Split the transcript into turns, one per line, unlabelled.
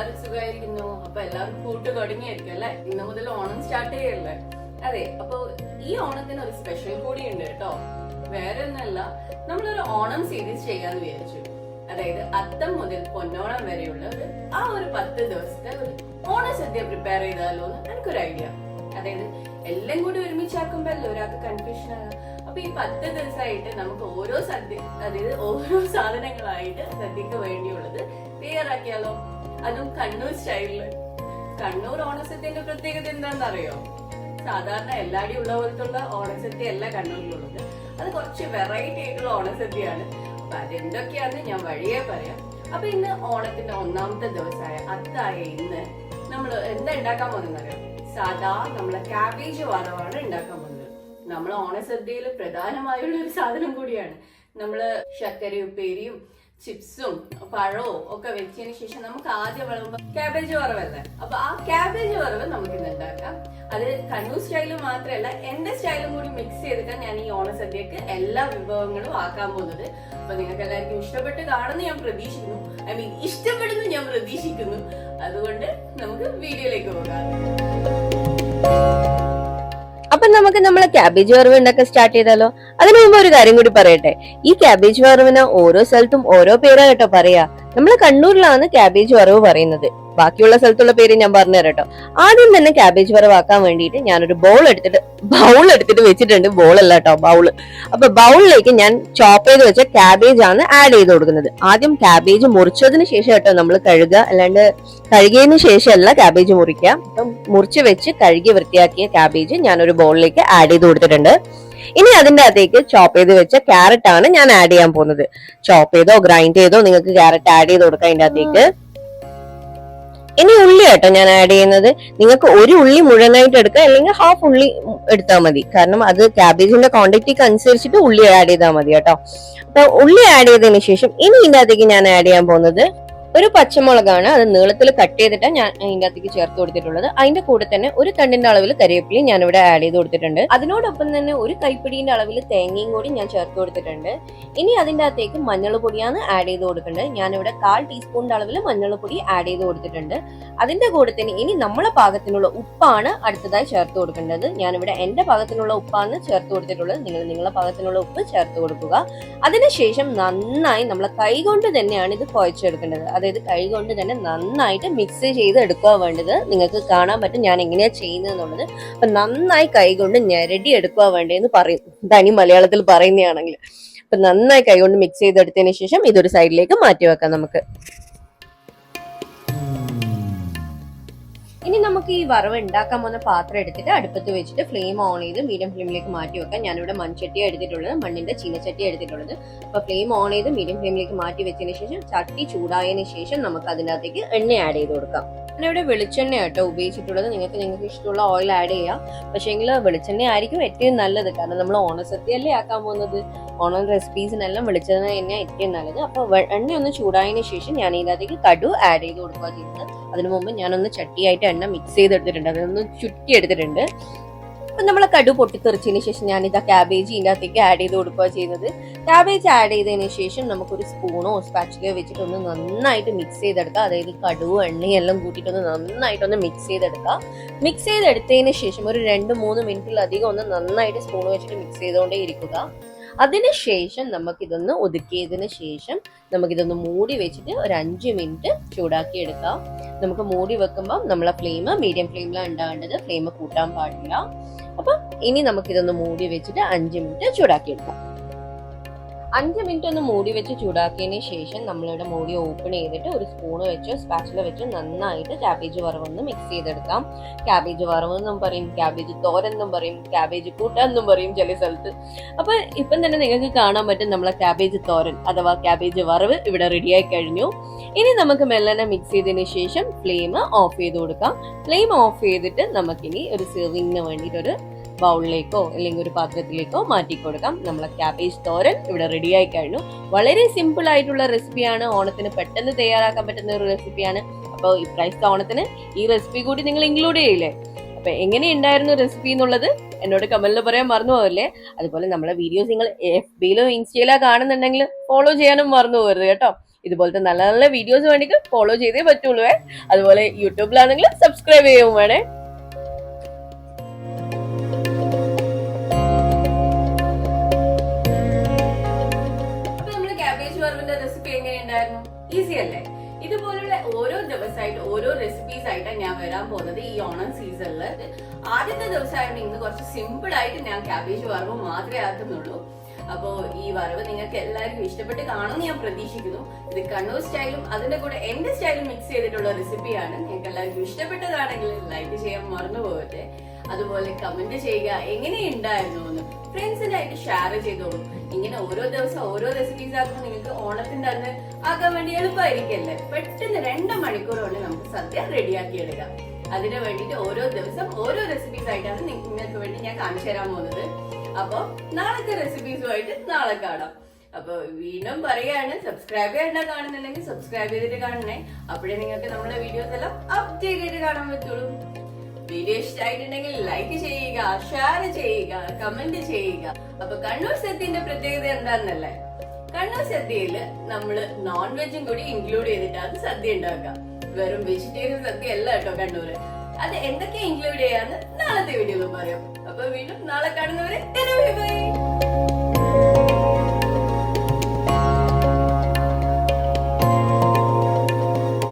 എല്ലാവരും സുഖമായിരിക്കുന്നു. അപ്പൊ എല്ലാവരും കൂട്ട് തുടങ്ങിയായിരിക്കും അല്ലെ? ഇന്ന് മുതൽ ഓണം സ്റ്റാർട്ട് ചെയ്യല്ലേ? അതെ. അപ്പൊ ഈ ഓണത്തിന് ഒരു സ്പെഷ്യൽ കൂടി ഉണ്ട് കേട്ടോ. വേറെ ഒന്നല്ല, നമ്മളൊരു ഓണം സീരീസ് ചെയ്യാന്ന് വിചാരിച്ചു. അതായത് അത്തം മുതൽ പൊന്നോണം വരെയുള്ള ഒരു 10 ദിവസത്തെ ഒരു ഓണസദ്യ പ്രിപ്പയർ ചെയ്താലോ എന്ന് എനിക്കൊരു ഐഡിയ. അതായത് എല്ലാം കൂടി ഒരുമിച്ചാക്കുമ്പോ ഒരാൾക്ക് കൺഫ്യൂഷൻ ആകാം. അപ്പൊ ഈ 10 ദിവസമായിട്ട് നമുക്ക് ഓരോ സദ്യ, അതായത് ഓരോ സാധനങ്ങളായിട്ട് സദ്യക്ക് വേണ്ടിയുള്ളത് തയ്യാറാക്കിയാലോ? അതും കണ്ണൂർ സ്റ്റൈലില്. കണ്ണൂർ ഓണസദ്യന്റെ പ്രത്യേകത എന്താണെന്ന് അറിയോ? സാധാരണ എല്ലാവരും ഉള്ള പോലത്തുള്ള ഓണസദ്യ അല്ല കണ്ണൂരിലുള്ളത്. അത് കുറച്ച് വെറൈറ്റി ആയിട്ടുള്ള ഓണസദ്യയാണ്. അപ്പൊ അതെന്തൊക്കെയാന്ന് ഞാൻ വഴിയേ പറയാം. അപ്പൊ ഇന്ന് ഓണത്തിന്റെ 1ാമത്തെ ദിവസമായ അത്തായ ഇന്ന് നമ്മൾ എന്താ ഉണ്ടാക്കാൻ പോകുന്നറിയോ? സാധാ നമ്മളെ ക്യാബേജ് വറവാണ് ഉണ്ടാക്കാൻ പോകുന്നത്. നമ്മളെ ഓണസദ്യയിൽ പ്രധാനമായുള്ള ഒരു സാധനം കൂടിയാണ്. നമ്മള് ശർക്കര ഉപ്പേരിയും ചിപ്സും പഴവും ഒക്കെ വെച്ചതിന് ശേഷം നമുക്ക് ആദ്യം വിളമ്പോ ക്യാബേജ് വറവല്ലേ? അപ്പൊ ആ ക്യാബേജ് വറവ് നമുക്ക് ഇന്ന് ഉണ്ടാക്കാം. അത് കണ്ണൂർ സ്റ്റൈലും മാത്രമല്ല, എന്റെ സ്റ്റൈലും കൂടി മിക്സ് ചെയ്തിട്ടാണ് ഞാൻ ഈ ഓണസദ്യക്ക് എല്ലാ വിഭവങ്ങളും ആക്കാൻ പോകുന്നത്. അപ്പൊ നിങ്ങൾക്ക് എല്ലാവർക്കും ഇഷ്ടപ്പെട്ട് കാണുന്നു ഞാൻ പ്രതീക്ഷിക്കുന്നു. ഇഷ്ടപ്പെടുന്നു ഞാൻ പ്രതീക്ഷിക്കുന്നു. അതുകൊണ്ട് നമുക്ക് വീഡിയോയിലേക്ക് പോകാം.
അപ്പൊ നമുക്ക് നമ്മളെ ക്യാബേജ് വറവ് ഉണ്ടാക്കാൻ സ്റ്റാർട്ട് ചെയ്താലോ? അതിനു മുമ്പ് ഒരു കാര്യം കൂടി പറയട്ടെ. ഈ ക്യാബേജ് വറവിന് ഓരോ സ്ഥലത്തും ഓരോ പേരാ കേട്ടോ പറയാ. നമ്മളെ കണ്ണൂരിലാണ് ക്യാബേജ് വറവ് പറയുന്നത്. ബാക്കിയുള്ള സ്ഥലത്തുള്ള പേര് ഞാൻ പറഞ്ഞു തരാട്ടോ. ആദ്യം തന്നെ ക്യാബേജ് വറവാക്കാൻ വേണ്ടിയിട്ട് ഞാനൊരു ബൗൾ എടുത്തിട്ട് വെച്ചിട്ടുണ്ട്. ബൗളല്ല കേട്ടോ, ബൗള്. അപ്പൊ ബൗളിലേക്ക് ഞാൻ ചോപ്പ് ചെയ്ത് വെച്ച ക്യാബേജ് ആണ് ആഡ് ചെയ്ത് കൊടുക്കുന്നത്. ആദ്യം ക്യാബേജ് മുറിച്ചതിന് ശേഷം കേട്ടോ നമ്മൾ കഴുകുക, അല്ലാണ്ട് കഴുകിയതിന് ശേഷമല്ല ക്യാബേജ് മുറിക്കുക. അപ്പം മുറിച്ച് വെച്ച് കഴുകി വൃത്തിയാക്കിയ ക്യാബേജ് ഞാനൊരു ബൗളിലേക്ക് ആഡ് ചെയ്ത് കൊടുത്തിട്ടുണ്ട്. ഇനി അതിന്റെ അകത്തേക്ക് ചോപ്പ് ചെയ്ത് വെച്ച ക്യാരറ്റ് ആണ് ഞാൻ ആഡ് ചെയ്യാൻ പോകുന്നത്. ചോപ്പ് ചെയ്തോ ഗ്രൈൻഡ് ചെയ്തോ നിങ്ങൾക്ക് ക്യാരറ്റ് ആഡ് ചെയ്ത് കൊടുക്കാം അതിന്റെ അകത്തേക്ക്. ഇനി ഉള്ളി കേട്ടോ ഞാൻ ആഡ് ചെയ്യുന്നത്. നിങ്ങൾക്ക് ഒരു ഉള്ളി മുഴുവനായിട്ട് എടുക്കാം, അല്ലെങ്കിൽ ഹാഫ് ഉള്ളി എടുത്താൽ മതി. കാരണം അത് ക്യാബേജിന്റെ ക്വാണ്ടിറ്റിക്ക് അനുസരിച്ചിട്ട് ഉള്ളി ആഡ് ചെയ്താൽ മതി കേട്ടോ. അപ്പൊ ഉള്ളി ആഡ് ചെയ്തതിന് ശേഷം ഇനി ഇതിന്റെ അകത്തേക്ക് ഞാൻ ആഡ് ചെയ്യാൻ പോകുന്നത് ഒരു പച്ചമുളകാണ്. അത് നീളത്തിൽ കട്ട് ചെയ്തിട്ടാണ് ഞാൻ അതിന്റെ അകത്തേക്ക് ചേർത്ത് കൊടുത്തിട്ടുള്ളത്. അതിന്റെ കൂടെ തന്നെ ഒരു തണ്ടിന്റെ അളവിൽ കരിവേപ്പിലയും ഞാൻ ഇവിടെ ആഡ് ചെയ്ത് കൊടുത്തിട്ടുണ്ട്. അതിനോടൊപ്പം തന്നെ ഒരു കൈപ്പിടിന്റെ അളവിൽ തേങ്ങയും കൂടി ഞാൻ ചേർത്ത് കൊടുത്തിട്ടുണ്ട്. ഇനി അതിന്റെ അകത്തേക്ക് മഞ്ഞൾ പൊടിയാണ് ആഡ് ചെയ്ത് കൊടുക്കേണ്ടത്. ഞാനിവിടെ 1/4 ടീസ്പൂണിന്റെ അളവിൽ മഞ്ഞൾ പൊടി ആഡ് ചെയ്ത് കൊടുത്തിട്ടുണ്ട്. അതിന്റെ കൂടെ തന്നെ ഇനി നമ്മളെ പാകത്തിനുള്ള ഉപ്പാണ് അടുത്തതായി ചേർത്ത് കൊടുക്കേണ്ടത്. ഞാനിവിടെ എന്റെ പാകത്തിനുള്ള ഉപ്പാണ് ചേർത്ത് കൊടുത്തിട്ടുള്ളത്. നിങ്ങൾ നിങ്ങളുടെ പാകത്തിനുള്ള ഉപ്പ് ചേർത്ത് കൊടുക്കുക. അതിനുശേഷം നന്നായി നമ്മളെ കൈ കൊണ്ട് തന്നെയാണ് ഇത് കുഴച്ചെടുക്കേണ്ടത്. അതായത് കൈ കൊണ്ട് തന്നെ നന്നായിട്ട് മിക്സ് ചെയ്ത് എടുക്കുക വേണ്ടത്. നിങ്ങൾക്ക് കാണാൻ പറ്റും ഞാൻ എങ്ങനെയാ ചെയ്യുന്നത് എന്നുള്ളത്. അപ്പൊ നന്നായി കൈ കൊണ്ട് ഞെരടി എടുക്കുക വേണ്ടതെന്ന് പറയും, തനി മലയാളത്തിൽ പറയുന്നതാണെങ്കിൽ. അപ്പൊ നന്നായി കൈ കൊണ്ട് മിക്സ് ചെയ്തെടുത്തതിന് ശേഷം ഇതൊരു സൈഡിലേക്ക് മാറ്റി വെക്കാം നമുക്ക്. ഇനി നമുക്ക് ഈ വറവ് ഉണ്ടാക്കാൻ പോകുന്ന പാത്രം എടുത്തിട്ട് അടുപ്പത്ത് വെച്ചിട്ട് ഫ്ലെയിം ഓൺ ചെയ്ത് മീഡിയം ഫ്ലെയിമിലേക്ക് മാറ്റി വെക്കാം. ഞാനിവിടെ മൺചട്ടിയാണ് എടുത്തിട്ടുള്ളത്, മണ്ണിന്റെ ചീനച്ചട്ടി എടുത്തിട്ടുള്ളത്. അപ്പൊ ഫ്ലെയിം ഓൺ ചെയ്ത് മീഡിയം ഫ്ലെയിമിലേക്ക് മാറ്റി വെച്ചതിന് ശേഷം ചട്ടി ചൂടായതിനു ശേഷം നമുക്ക് അതിനകത്തേക്ക് എണ്ണ ആഡ് ചെയ്ത് കൊടുക്കാം. ഞാനിവിടെ വെളിച്ചെണ്ണ കേട്ടോ ഉപയോഗിച്ചിട്ടുള്ളത്. നിങ്ങൾക്ക് ഇഷ്ടമുള്ള ഓയിൽ ആഡ് ചെയ്യാം. പക്ഷേങ്കിൽ വെളിച്ചെണ്ണ ആയിരിക്കും ഏറ്റവും നല്ലത്. കാരണം നമ്മൾ ഓണസദ്യ അല്ലേ ആക്കാൻ പോകുന്നത്. ഓണം റെസിപ്പീസിനെല്ലാം വെളിച്ചെണ്ണ തന്നെ ഏറ്റവും നല്ലത്. അപ്പൊ എണ്ണ ഒന്ന് ചൂടായതിനു ശേഷം ഞാൻ ഇതിനകത്തേക്ക് കടു ആഡ് ചെയ്ത് കൊടുക്കുക ചെയ്യുന്നത്. അതിനു മുമ്പ് ഞാനൊന്ന് ചട്ടിയായിട്ട് എണ്ണ മിക്സ് ചെയ്തെടുത്തിട്ടുണ്ട്, അതൊന്ന് ചുറ്റി എടുത്തിട്ടുണ്ട്. അപ്പൊ നമ്മളെ കടു പൊട്ടിത്തെറിച്ചതിന് ശേഷം ഞാൻ ഇതാ ക്യാബേജ് ഇതിന്റെ അകത്തേക്ക് ആഡ് ചെയ്ത് കൊടുക്കുക ചെയ്യുന്നത്. ക്യാബേജ് ആഡ് ചെയ്തതിന് ശേഷം നമുക്കൊരു സ്പൂണോ സ്പാച്ചിലോ വെച്ചിട്ട് ഒന്ന് നന്നായിട്ട് മിക്സ് ചെയ്തെടുക്കാം. അതായത് കടുവും എണ്ണയും എല്ലാം കൂട്ടിയിട്ടൊന്ന് നന്നായിട്ടൊന്ന് മിക്സ് ചെയ്തെടുക്കാം. മിക്സ് ചെയ്തെടുത്തതിന് ശേഷം ഒരു 2-3 മിനിറ്റിലധികം ഒന്ന് നന്നായിട്ട് സ്പൂൺ വെച്ചിട്ട് മിക്സ് ചെയ്തുകൊണ്ടേ ഇരിക്കുക. അതിനുശേഷം നമുക്കിതൊന്ന് ഒതുക്കിയതിന് ശേഷം നമുക്കിതൊന്ന് മൂടി വെച്ചിട്ട് ഒരു 5 മിനിറ്റ് ചൂടാക്കി എടുക്കാം. നമുക്ക് മൂടി വെക്കുമ്പോൾ നമ്മളെ ഫ്ലെയിം മീഡിയം ഫ്ലെയിമിലാണ് ഉണ്ടാവേണ്ടത്, ഫ്ലെയിം കൂട്ടാൻ പാടില്ല. അപ്പൊ ഇനി നമുക്കിതൊന്ന് മൂടി വെച്ചിട്ട് 5 മിനിറ്റ് ചൂടാക്കി എടുക്കാം. 5 മിനിറ്റ് ഒന്ന് മൂടി വെച്ച് ചൂടാക്കിയതിന് ശേഷം നമ്മളിവിടെ മൂടി ഓപ്പൺ ചെയ്തിട്ട് ഒരു സ്പൂണ് വെച്ചോ സ്പാച്ചില വെച്ചോ നന്നായിട്ട് ക്യാബേജ് വറവൊന്ന് മിക്സ് ചെയ്തെടുക്കാം. ക്യാബേജ് വറവെന്നും പറയും, ക്യാബേജ് തോരനെന്നും പറയും, ക്യാബേജ് കൂട്ടാനെന്നും പറയും ചില സ്ഥലത്ത്. അപ്പൊ ഇപ്പം തന്നെ നിങ്ങൾക്ക് കാണാൻ പറ്റും നമ്മളെ ക്യാബേജ് തോരൻ അഥവാ ക്യാബേജ് വറവ് ഇവിടെ റെഡിയായി കഴിഞ്ഞു. ഇനി നമുക്ക് മെല്ലനെ മിക്സ് ചെയ്തതിന് ശേഷം ഫ്ലെയിം ഓഫ് ചെയ്ത് കൊടുക്കാം. ഫ്ലെയിം ഓഫ് ചെയ്തിട്ട് നമുക്കിനി ഒരു സെർവിങ്ങിന് വേണ്ടിയിട്ട് ഒരു ബൗളിലേക്കോ അല്ലെങ്കിൽ ഒരു പാത്രത്തിലേക്കോ മാറ്റി കൊടുക്കാം. നമ്മളെ ക്യാബേജ് തോരൻ ഇവിടെ റെഡി ആയി കഴിഞ്ഞു. വളരെ സിമ്പിൾ ആയിട്ടുള്ള റെസിപ്പിയാണ്. ഓണത്തിന് പെട്ടെന്ന് തയ്യാറാക്കാൻ പറ്റുന്ന ഒരു റെസിപ്പിയാണ്. അപ്പോൾ ഇപ്രാവശ്യത്തെ ഓണത്തിന് ഈ റെസിപ്പി കൂടി നിങ്ങൾ ഇൻക്ലൂഡ് ചെയ്യില്ലേ? അപ്പൊ എങ്ങനെയുണ്ടായിരുന്നു റെസിപ്പി എന്നുള്ളത് എന്നോട് കമന്റിൽ പറയാൻ മറന്നു പോകല്ലേ. അതുപോലെ നമ്മളെ വീഡിയോസ് നിങ്ങൾ FB-യിലോ ഇൻസ്റ്റയിലോ കാണുന്നുണ്ടെങ്കിൽ ഫോളോ ചെയ്യാനും മറന്നു പോകരുത് കേട്ടോ. ഇതുപോലത്തെ നല്ല നല്ല വീഡിയോസ് വേണമെങ്കിൽ ഫോളോ ചെയ്തേ പറ്റുള്ളൂ. അതുപോലെ യൂട്യൂബിലാണെങ്കിൽ സബ്സ്ക്രൈബ് ചെയ്യും വേണേ.
റെസിപ്പി എങ്ങനെയുണ്ടായിരുന്നു? ഈസി അല്ലേ? ഇതുപോലുള്ള ഓരോ ദിവസമായിട്ട് ഓരോ റെസിപ്പീസ് ആയിട്ടാണ് ഞാൻ വരാൻ പോകുന്നത് ഈ ഓണം സീസണില്. ആദ്യത്തെ ദിവസമായിട്ട് ഇന്ന് കുറച്ച് സിമ്പിൾ ആയിട്ട് ഞാൻ ക്യാബേജ് വറവ് മാത്രമേ ആക്കുന്നുള്ളൂ. അപ്പോ ഈ വറവ് നിങ്ങൾക്ക് എല്ലാവർക്കും ഇഷ്ടപ്പെട്ട് കാണുമെന്ന് ഞാൻ പ്രതീക്ഷിക്കുന്നു. ഇത് കണ്ണൂർ സ്റ്റൈലും അതിന്റെ കൂടെ എന്റെ സ്റ്റൈലും മിക്സ് ചെയ്തിട്ടുള്ള റെസിപ്പിയാണ്. നിങ്ങൾക്ക് എല്ലാവർക്കും ഇഷ്ടപ്പെട്ടതാണെങ്കിൽ ലൈക്ക് ചെയ്യാൻ മറന്നു പോകട്ടെ. അതുപോലെ കമന്റ് ചെയ്യുക എങ്ങനെയുണ്ടായിരുന്നു എന്ന്. ഫ്രണ്ട്സിനായിട്ട് ഷെയർ ചെയ്തോളൂ. ഇങ്ങനെ ഓരോ ദിവസം ഓരോ റെസിപ്പീസ് ആക്കുമ്പോൾ നിങ്ങൾക്ക് ഓണത്തിന്റെ അന്ന് ആക്കാൻ വേണ്ടി എളുപ്പമായിരിക്കല്ലേ. പെട്ടെന്ന് 2 മണിക്കൂർ കൊണ്ട് നമുക്ക് സദ്യ റെഡിയാക്കി എടുക്കാം. അതിനു വേണ്ടിയിട്ട് ഓരോ ദിവസം ഓരോ റെസിപ്പീസ് ആയിട്ടാണ് നിങ്ങൾക്ക് വേണ്ടി ഞാൻ കാണിച്ചു തരാൻ പോകുന്നത്. അപ്പൊ നാളത്തെ റെസിപ്പീസുമായിട്ട് നാളെ കാണാം. അപ്പൊ വീണ്ടും പറയാണ്, സബ്സ്ക്രൈബ് ചെയ്യേണ്ട കാണുന്നുണ്ടെങ്കിൽ സബ്സ്ക്രൈബ് ചെയ്തിട്ട് കാണണേ. അപ്പോഴേ നിങ്ങൾക്ക് നമ്മുടെ വീഡിയോസ് എല്ലാം അപ്ഡേറ്റ് ചെയ്ത് കാണാൻ പറ്റുള്ളൂ. വീഡിയോ ഇഷ്ടമായിട്ടുണ്ടെങ്കിൽ ലൈക്ക് ചെയ്യുക, ഷെയർ ചെയ്യുക, കമന്റ് ചെയ്യുക. അപ്പൊ കണ്ണൂർ സദ്യന്റെ പ്രത്യേകത എന്താണെന്നല്ലേ? കണ്ണൂർ സദ്യയില് നമ്മള് നോൺ വെജും കൂടി ഇൻക്ലൂഡ് ചെയ്തിട്ടാണ് സദ്യ ഉണ്ടാക്കുക. വെറും വെജിറ്റേറിയൻ സദ്യ അല്ല കേട്ടോ കണ്ണൂര്. അത് എന്തൊക്കെ ഇൻക്ലൂഡ് ചെയ്യാന്ന് നാളത്തെ വീഡിയോയിൽ പറയാം. അപ്പൊ വീണ്ടും നാളെ കാണുന്നവരെ ബൈ.